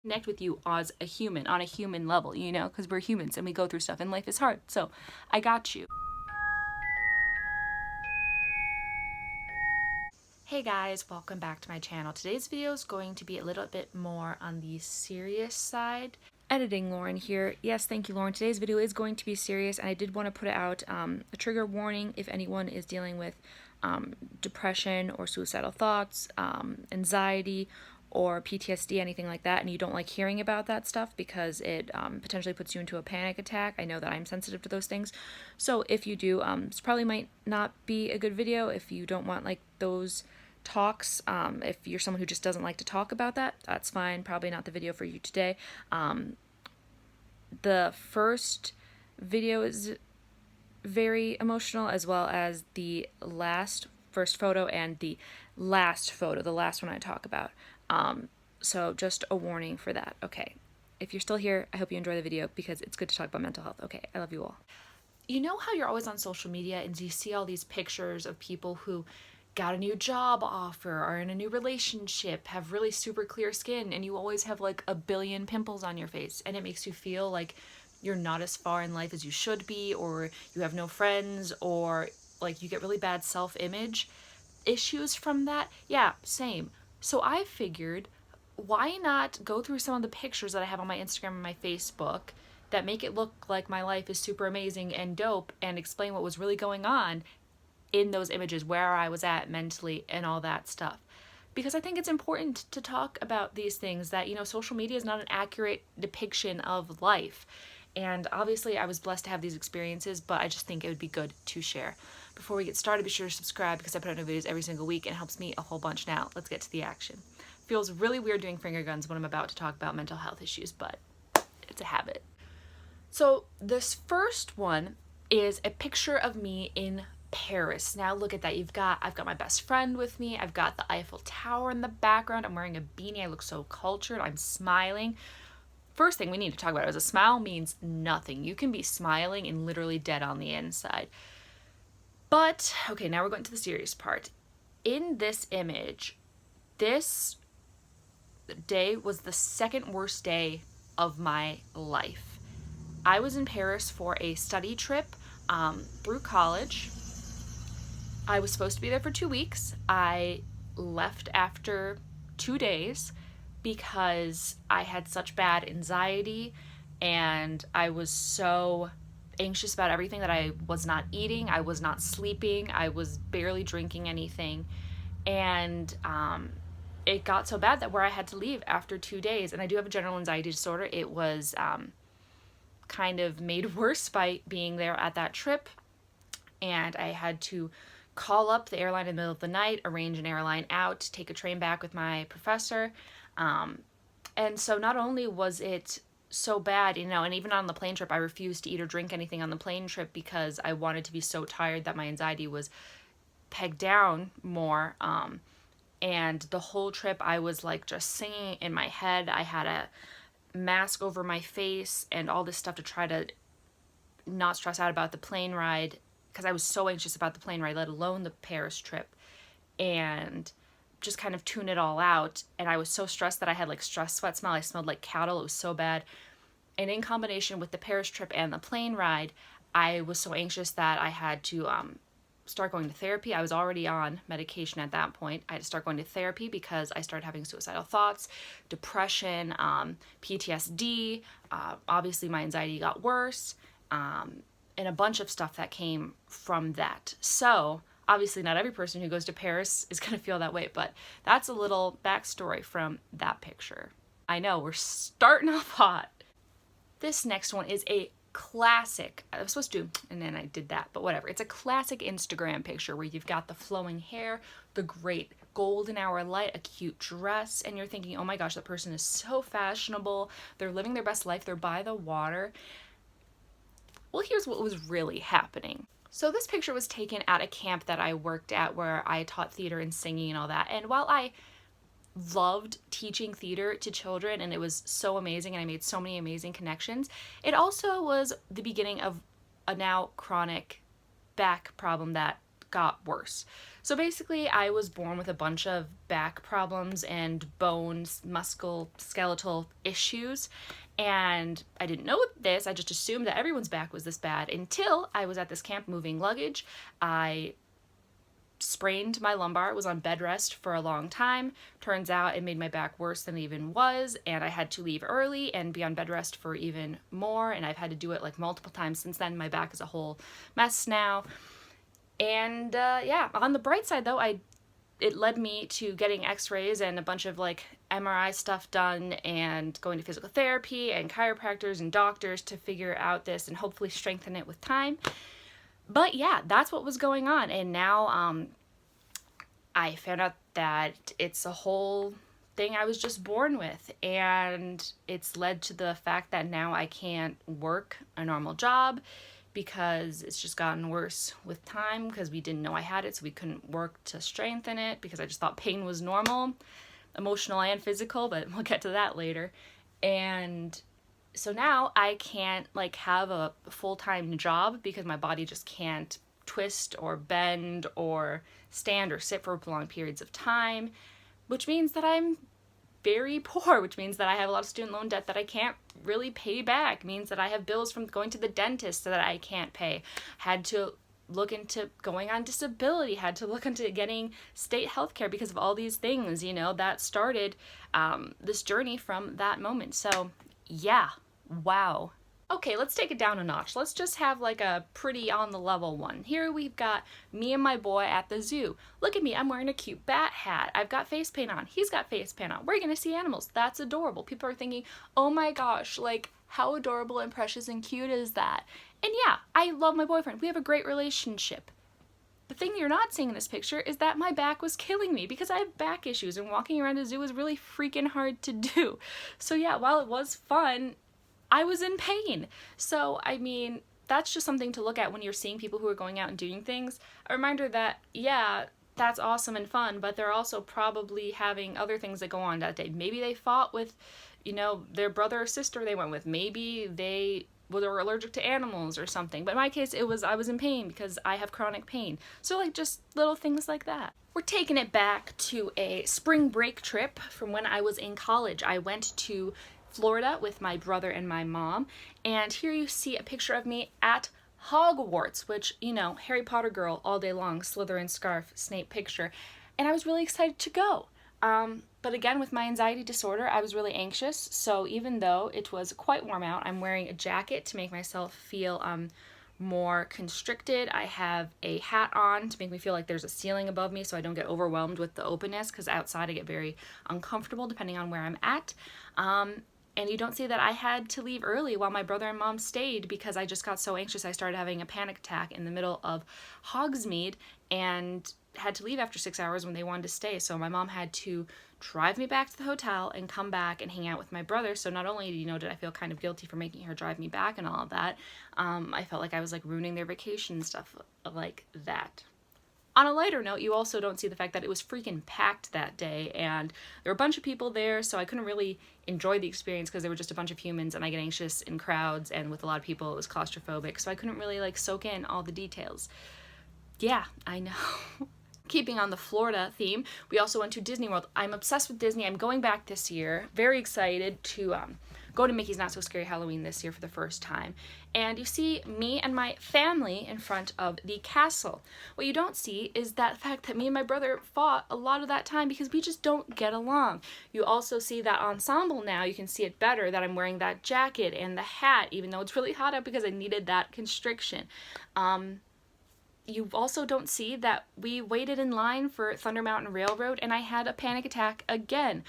connect with you as a human, on a human level, you know, because we're humans and we go through stuff and life is hard. So I got you. Hey guys, welcome back to my channel. Today's video is going to be a little bit more on the serious side. Editing Lauren here. Yes, thank you, Lauren. Today's video is going to be serious, and I did want to put out a trigger warning if anyone is dealing with depression or suicidal thoughts, anxiety, or PTSD, anything like that, and you don't like hearing about that stuff because it potentially puts you into a panic attack. I know that I'm sensitive to those things. So if you do, this probably might not be a good video if you don't want like those talks. If you're someone who just doesn't like to talk about that, that's fine. Probably not the video for you today. The first video is very emotional, as well as the first photo and the last photo, the last one I talk about. So just a warning for that. Okay, if you're still here, I hope you enjoy the video because it's good to talk about mental health. Okay, I love you all. You know how you're always on social media and you see all these pictures of people who got a new job offer, are in a new relationship, have really super clear skin, and you always have like a billion pimples on your face, and it makes you feel like you're not as far in life as you should be, or you have no friends, or like you get really bad self-image issues from that? Yeah, same. So I figured, why not go through some of the pictures that I have on my Instagram and my Facebook that make it look like my life is super amazing and dope, and explain what was really going on in those images, where I was at mentally and all that stuff. Because I think it's important to talk about these things, that, you know, social media is not an accurate depiction of life. And obviously I was blessed to have these experiences, but I just think it would be good to share. Before we get started, be sure to subscribe because I put out new videos every single week and it helps me a whole bunch. Now, let's get to the action. Feels really weird doing finger guns when I'm about to talk about mental health issues, but it's a habit. So this first one is a picture of me in Paris. Now look at that. I've got my best friend with me. I've got the Eiffel Tower in the background. I'm wearing a beanie. I look so cultured. I'm smiling. First thing we need to talk about is a smile means nothing. You can be smiling and literally dead on the inside. But, okay, now we're going to the serious part. In this image, this day was the second worst day of my life. I was in Paris for a study trip through college. I was supposed to be there for 2 weeks. I left after 2 days because I had such bad anxiety and I was so anxious about everything that I was not eating, I was not sleeping, I was barely drinking anything, and it got so bad that where I had to leave after 2 days. And I do have a general anxiety disorder. It was kind of made worse by being there at that trip, and I had to call up the airline in the middle of the night, arrange an airline out, take a train back with my professor. And so not only was it so bad, you know, and even on the plane trip, I refused to eat or drink anything on the plane trip because I wanted to be so tired that my anxiety was pegged down more. And the whole trip I was like just singing in my head. I had a mask over my face and all this stuff to try to not stress out about the plane ride, because I was so anxious about the plane ride, let alone the Paris trip, and just kind of tune it all out. And I was so stressed that I had like stress sweat smell. I smelled like cattle. It was so bad. And in combination with the Paris trip and the plane ride, I was so anxious that I had to start going to therapy. I was already on medication at that point. I had to start going to therapy because I started having suicidal thoughts, depression, PTSD. Obviously my anxiety got worse. And a bunch of stuff that came from that. So obviously not every person who goes to Paris is going to feel that way, but that's a little backstory from that picture. I know, we're starting off hot. This next one is a classic, I was supposed to, and then I did that, but whatever. It's a classic Instagram picture where you've got the flowing hair, the great golden hour light, a cute dress, and you're thinking, oh my gosh, that person is so fashionable. They're living their best life. They're by the water. Well, here's what was really happening. So this picture was taken at a camp that I worked at where I taught theater and singing and all that. And while I loved teaching theater to children and it was so amazing and I made so many amazing connections, it also was the beginning of a now chronic back problem that got worse. So basically, I was born with a bunch of back problems and bones, musculoskeletal issues, and I didn't know this. I just assumed that everyone's back was this bad until I was at this camp moving luggage. I sprained my lumbar, was on bed rest for a long time. Turns out it made my back worse than it even was, and I had to leave early and be on bed rest for even more, and I've had to do it like multiple times since then. My back is a whole mess now. And yeah, on the bright side though, it led me to getting x-rays and a bunch of like MRI stuff done and going to physical therapy and chiropractors and doctors to figure out this and hopefully strengthen it with time. But yeah, that's what was going on. And now I found out that it's a whole thing I was just born with. And it's led to the fact that now I can't work a normal job because it's just gotten worse with time because we didn't know I had it, so we couldn't work to strengthen it because I just thought pain was normal, emotional and physical, but we'll get to that later. And so now I can't like have a full-time job because my body just can't twist or bend or stand or sit for prolonged periods of time, which means that I'm very poor, which means that I have a lot of student loan debt that I can't really pay back, means that I have bills from going to the dentist that I can't pay, had to look into going on disability, had to look into getting state health care because of all these things, you know, that started this journey from that moment. So yeah, wow. Okay, let's take it down a notch. Let's just have like a pretty on the level one. Here we've got me and my boy at the zoo. Look at me, I'm wearing a cute bat hat. I've got face paint on. He's got face paint on. We're gonna see animals. That's adorable. People are thinking, oh my gosh, like how adorable and precious and cute is that? And yeah, I love my boyfriend. We have a great relationship. The thing you're not seeing in this picture is that my back was killing me because I have back issues and walking around a zoo is really freaking hard to do. So yeah, while it was fun, I was in pain. So, I mean, that's just something to look at when you're seeing people who are going out and doing things. A reminder that, yeah, that's awesome and fun, but they're also probably having other things that go on that day. Maybe they fought with, you know, their brother or sister they went with. Maybe they were allergic to animals or something. But in my case, I was in pain because I have chronic pain. So, like, just little things like that. We're taking it back to a spring break trip from when I was in college. I went to Florida with my brother and my mom, and here you see a picture of me at Hogwarts, which, you know, Harry Potter girl all day long, Slytherin scarf, Snape picture, and I was really excited to go. But again, with my anxiety disorder, I was really anxious, so even though it was quite warm out, I'm wearing a jacket to make myself feel more constricted. I have a hat on to make me feel like there's a ceiling above me so I don't get overwhelmed with the openness, because outside I get very uncomfortable depending on where I'm at. And you don't see that I had to leave early while my brother and mom stayed because I just got so anxious I started having a panic attack in the middle of Hogsmeade and had to leave after 6 hours when they wanted to stay. So my mom had to drive me back to the hotel and come back and hang out with my brother. So not only, you know, did I feel kind of guilty for making her drive me back and all of that, I felt like I was like ruining their vacation and stuff like that. On a lighter note, you also don't see the fact that it was freaking packed that day, and there were a bunch of people there, so I couldn't really enjoy the experience because there were just a bunch of humans, and I get anxious in crowds, and with a lot of people it was claustrophobic, so I couldn't really like soak in all the details. Yeah, I know. Keeping on the Florida theme, we also went to Disney World. I'm obsessed with Disney. I'm going back this year. Very excited to go to Mickey's Not So Scary Halloween this year for the first time. And you see me and my family in front of the castle. What you don't see is that fact that me and my brother fought a lot of that time because we just don't get along. You also see that ensemble now. You can see it better that I'm wearing that jacket and the hat, even though it's really hot out because I needed that constriction. You also don't see that we waited in line for Thunder Mountain Railroad and I had a panic attack again.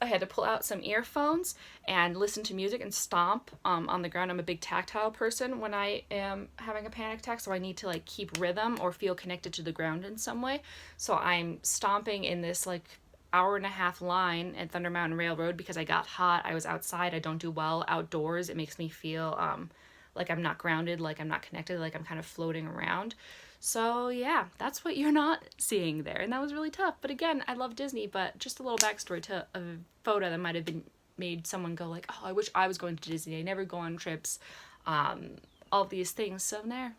I had to pull out some earphones and listen to music and stomp on the ground. I'm a big tactile person when I am having a panic attack, so I need to like keep rhythm or feel connected to the ground in some way. So I'm stomping in this like hour-and-a-half line at Thunder Mountain Railroad because I got hot. I was outside. I don't do well outdoors. It makes me feel like I'm not grounded, like I'm not connected, like I'm kind of floating around. So yeah, that's what you're not seeing there, and that was really tough. But again, I love Disney, but just a little backstory to a photo that might have been made someone go like, oh, I wish I was going to Disney. I never go on trips, all these things. So there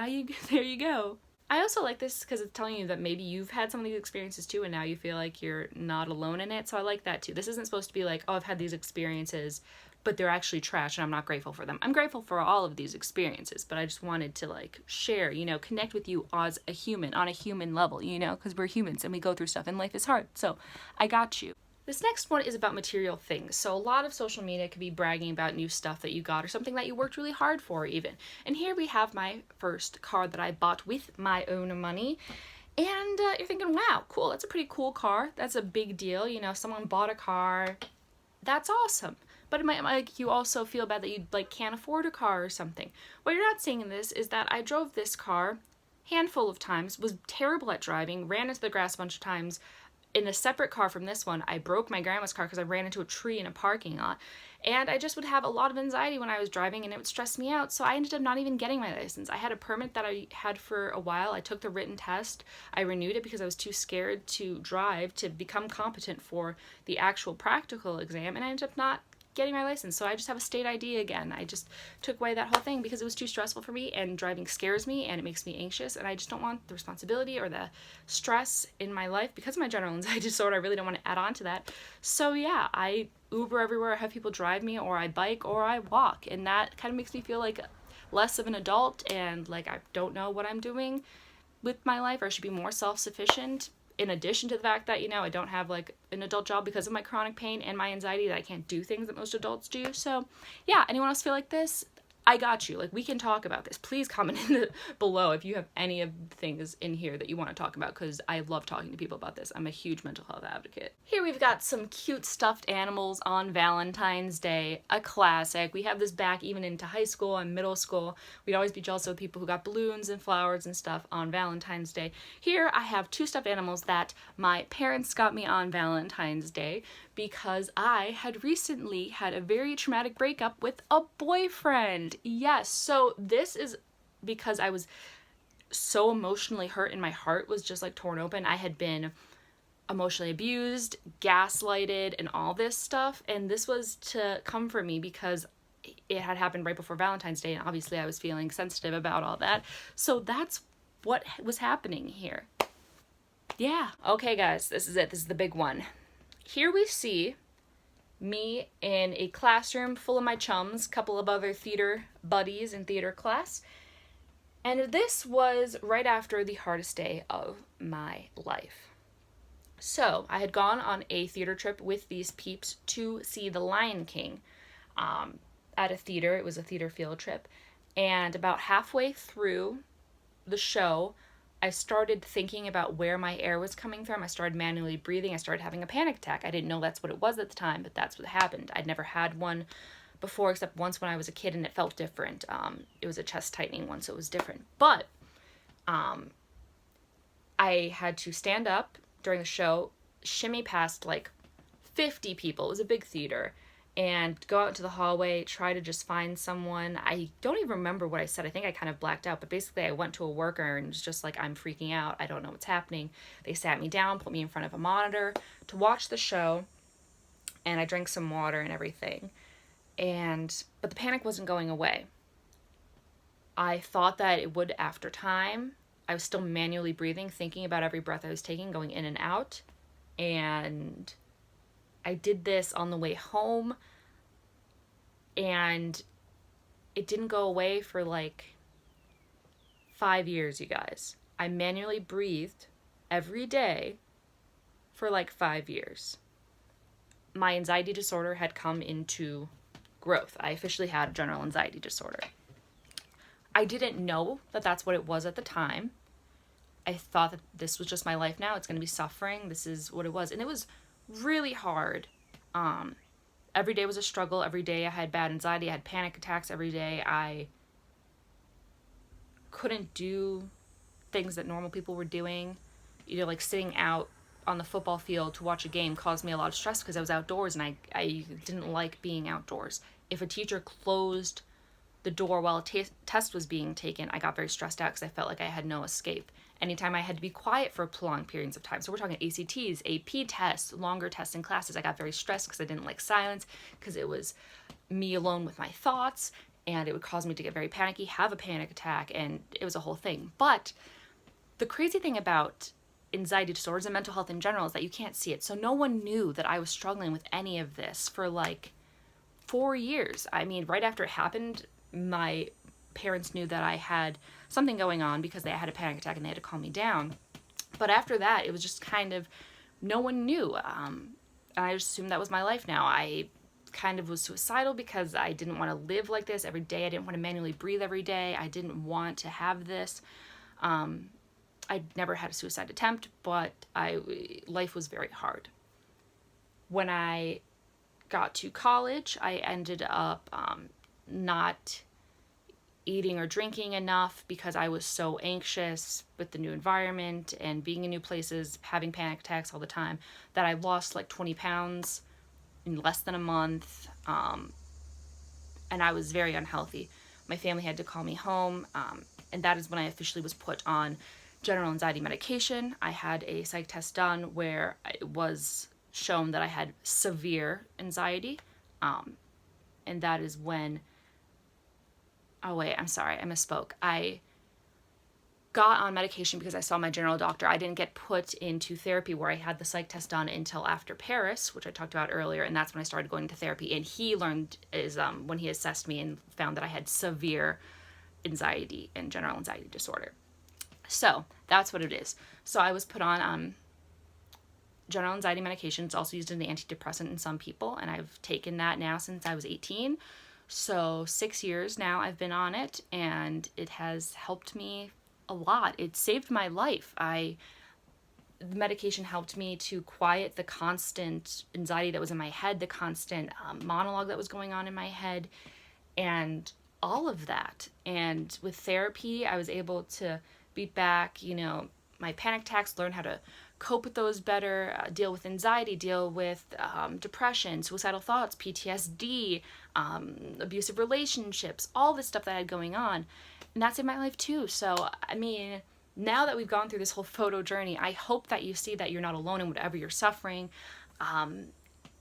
you go. I also like this because it's telling you that maybe you've had some of these experiences too, and now you feel like you're not alone in it. So I like that too. This isn't supposed to be like, oh, I've had these experiences, but they're actually trash and I'm not grateful for them. I'm grateful for all of these experiences, but I just wanted to like share, you know, connect with you as a human on a human level, you know, because we're humans and we go through stuff and life is hard. So I got you. This next one is about material things. So a lot of social media could be bragging about new stuff that you got or something that you worked really hard for even. And here we have my first car that I bought with my own money. And you're thinking, wow, cool, that's a pretty cool car. That's a big deal. You know, someone bought a car. That's awesome. But it might like you also feel bad that you like can't afford a car or something. What you're not seeing in this is that I drove this car handful of times, was terrible at driving, ran into the grass a bunch of times. In a separate car from this one, I broke my grandma's car because I ran into a tree in a parking lot. And I just would have a lot of anxiety when I was driving and it would stress me out. So I ended up not even getting my license. I had a permit that I had for a while. I took the written test. I renewed it because I was too scared to drive to become competent for the actual practical exam. And I ended up not getting my license. So I just have a state ID again. I just took away that whole thing because it was too stressful for me, and driving scares me and it makes me anxious, and I just don't want the responsibility or the stress in my life because of my general anxiety disorder. I really don't want to add on to that. So yeah, I Uber everywhere, I have people drive me, or I bike, or I walk, and that kind of makes me feel like less of an adult and like I don't know what I'm doing with my life, or I should be more self-sufficient, in addition to the fact that, you know, I don't have like an adult job because of my chronic pain and my anxiety, that I can't do things that most adults do. So yeah, anyone else feel like this? I got you. Like, we can talk about this. Please comment in below if you have any of the things in here that you want to talk about, because I love talking to people about this. I'm a huge mental health advocate. Here we've got some cute stuffed animals on Valentine's Day, a classic. We have this back even into high school and middle school. We'd always be jealous of people who got balloons and flowers and stuff on Valentine's Day. Here I have two stuffed animals that my parents got me on Valentine's Day because I had recently had a very traumatic breakup with a boyfriend. Yes, so this is because I was so emotionally hurt and my heart was just like torn open. I had been emotionally abused, gaslighted, and all this stuff, and this was to comfort me because it had happened right before Valentine's Day, and obviously I was feeling sensitive about all that. So that's what was happening here. Yeah. Okay, guys, this is it. This is the big one. Here we see me in a classroom full of my chums, a couple of other theater buddies in theater class, and this was right after the hardest day of my life. So I had gone on a theater trip with these peeps to see The Lion King at a theater. It was a theater field trip, and about halfway through the show, I started thinking about where my air was coming from. I started manually breathing. I started having a panic attack. I didn't know that's what it was at the time, but that's what happened. I'd never had one before except once when I was a kid, and it felt different. It was a chest tightening one, so it was different. But I had to stand up during the show, shimmy past like 50 people. It was a big theater. And go out into the hallway, try to just find someone. I don't even remember what I said. I think I kind of blacked out. But basically, I went to a worker and was just like, I'm freaking out. I don't know what's happening. They sat me down, put me in front of a monitor to watch the show. And I drank some water and everything. But the panic wasn't going away. I thought that it would after time. I was still manually breathing, thinking about every breath I was taking, going in and out. And I did this on the way home, and it didn't go away for like 5 years, you guys. I manually breathed every day for like 5 years. My anxiety disorder had come into growth. I officially had general anxiety disorder. I didn't know that that's what it was at the time. I thought that this was just my life now. It's going to be suffering. This is what it was. And it was really hard. Every day was a struggle. Every day I had bad anxiety. I had panic attacks. Every day I couldn't do things that normal people were doing. You know, like sitting out on the football field to watch a game caused me a lot of stress because I was outdoors and I didn't like being outdoors. If a teacher closed the door while a test was being taken, I got very stressed out because I felt like I had no escape. Anytime I had to be quiet for prolonged periods of time, so we're talking ACTs, AP tests, longer tests in classes, I got very stressed because I didn't like silence, because it was me alone with my thoughts, and it would cause me to get very panicky, have a panic attack, and it was a whole thing. But The crazy thing about anxiety disorders and mental health in general is that you can't see it. So no one knew that I was struggling with any of this for like 4 years. I mean, right after it happened, my parents knew that I had something going on because they had a panic attack and they had to calm me down. But after that, it was just kind of, no one knew. And I just assumed that was my life now. I kind of was suicidal because I didn't want to live like this every day. I didn't want to manually breathe every day. I didn't want to have this. I never had a suicide attempt, but life was very hard. When I got to college, I ended up not eating or drinking enough because I was so anxious with the new environment and being in new places, having panic attacks all the time, that I lost like 20 pounds in less than a month, and I was very unhealthy. My family had to call me home, and that is when I officially was put on general anxiety medication. I had a psych test done where it was shown that I had severe anxiety, and that is when, oh wait, I'm sorry, I misspoke. I got on medication because I saw my general doctor. I didn't get put into therapy where I had the psych test done until after Paris, which I talked about earlier, and that's when I started going to therapy. And he learned is when he assessed me and found that I had severe anxiety and general anxiety disorder. So that's what it is. So I was put on general anxiety medication. It's also used as an antidepressant in some people, and I've taken that now since I was 18. So 6 years now I've been on it, and it has helped me a lot. It saved my life. The medication helped me to quiet the constant anxiety that was in my head, the constant monologue that was going on in my head, and all of that. And with therapy, I was able to beat back, my panic attacks, learn how to cope with those better, deal with anxiety, deal with depression, suicidal thoughts, PTSD, abusive relationships, all this stuff that I had going on. And that saved my life too. So, I mean, now that we've gone through this whole photo journey, I hope that you see that you're not alone in whatever you're suffering.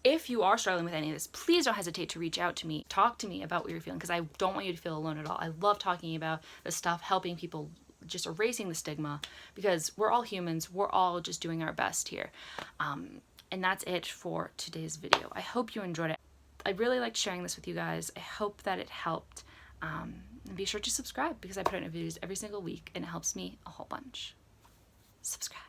If you are struggling with any of this, please don't hesitate to reach out to me. Talk to me about what you're feeling, because I don't want you to feel alone at all. I love talking about this stuff, helping people, just erasing the stigma, because we're all humans. We're all just doing our best here. And that's it for today's video. I hope you enjoyed it. I really liked sharing this with you guys. I hope that it helped. And be sure to subscribe, because I put out new videos every single week and it helps me a whole bunch. Subscribe.